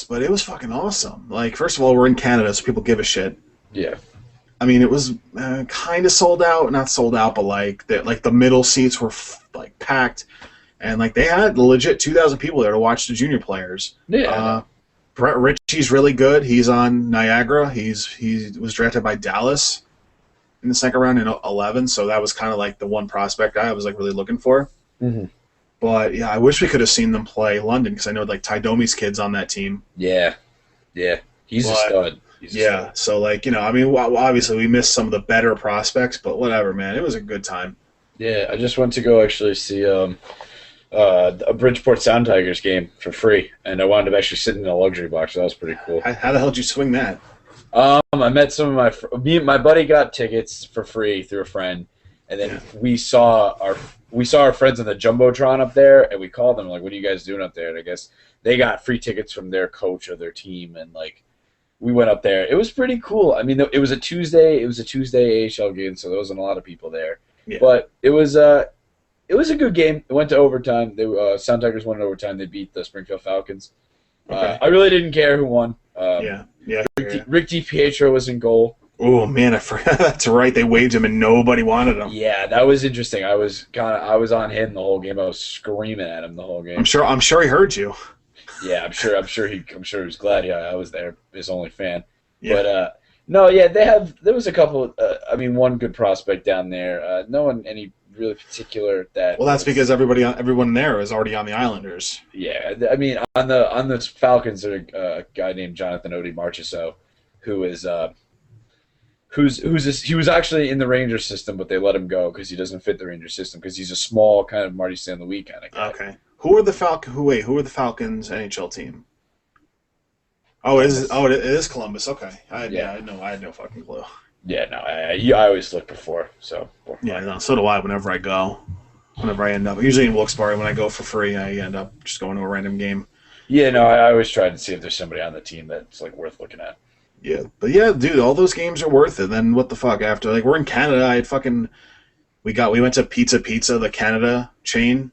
But it was fucking awesome. Like, first of all, we're in Canada, so people give a shit. Yeah. I mean, it was kind of sold out, not sold out, but like the middle seats were packed, and like they had legit 2,000 people there to watch the junior players. Yeah. Brett Ritchie's really good. He's on Niagara. He was drafted by Dallas in the second round in 11, so that was kind of like the one prospect I was like really looking for. Mm-hmm. But yeah, I wish we could have seen them play London because I know like Ty Domi's kids on that team. Yeah. He's a stud. So like I mean, obviously we missed some of the better prospects, but whatever, man. It was a good time. Yeah, I just went to go actually see a Bridgeport Sound Tigers game for free, and I wound up actually sitting in a luxury box. So that was pretty cool. How the hell did you swing that? I met some of my buddy got tickets for free through a friend, and then we saw our friends on the Jumbotron up there, and we called them like, "What are you guys doing up there?" And I guess they got free tickets from their coach of their team, and like we went up there. It was pretty cool. I mean, it was a Tuesday. It was a Tuesday AHL game, so there wasn't a lot of people there. Yeah. But it was a good game. It went to overtime. Sound Tigers won in overtime. They beat the Springfield Falcons. Okay. I really didn't care who won. Rick DiPietro was in goal. Oh man, I forgot. That's right. They waived him and nobody wanted him. Yeah, that was interesting. I was on him the whole game. I was screaming at him the whole game. I'm sure he heard you. Yeah, I'm sure he was glad. Yeah, I was there, his only fan. Yeah. But there was a couple. One good prospect down there. No one any really particular that. Well, that's because everyone there is already on the Islanders. Yeah, I mean on the Falcons, there's a guy named Jonathan Odi Marchessault, who is he was actually in the Rangers system, but they let him go because he doesn't fit the Rangers system because he's a small kind of Marty St. Louis kind of guy. Okay. Who are the Falcons NHL team? Oh, it is Columbus. Okay. I had no fucking clue. Yeah, no, I always look before. So. Yeah, no, so do I whenever I go. Whenever I end up, usually in Wilkes-Barre, when I go for free, I end up just going to a random game. Yeah, no, I always try to see if there's somebody on the team that's like worth looking at. Yeah, but yeah, dude, all those games are worth it. Then what the fuck after? Like, we're in Canada. We went to Pizza, the Canada chain,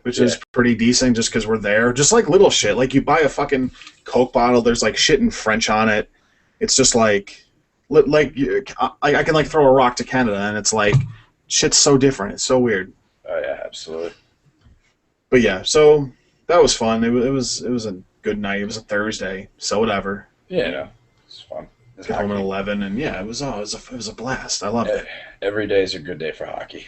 which is pretty decent just because we're there. Just like little shit. Like, you buy a fucking Coke bottle, there's like shit in French on it. It's just like I can like throw a rock to Canada and it's like shit's so different. It's so weird. Oh yeah, absolutely. But yeah, so that was fun. It was a good night. It was a Thursday, so whatever. Yeah, no, it's fun. Got home at 11, and yeah, it was a blast. I loved it. Every day is a good day for hockey.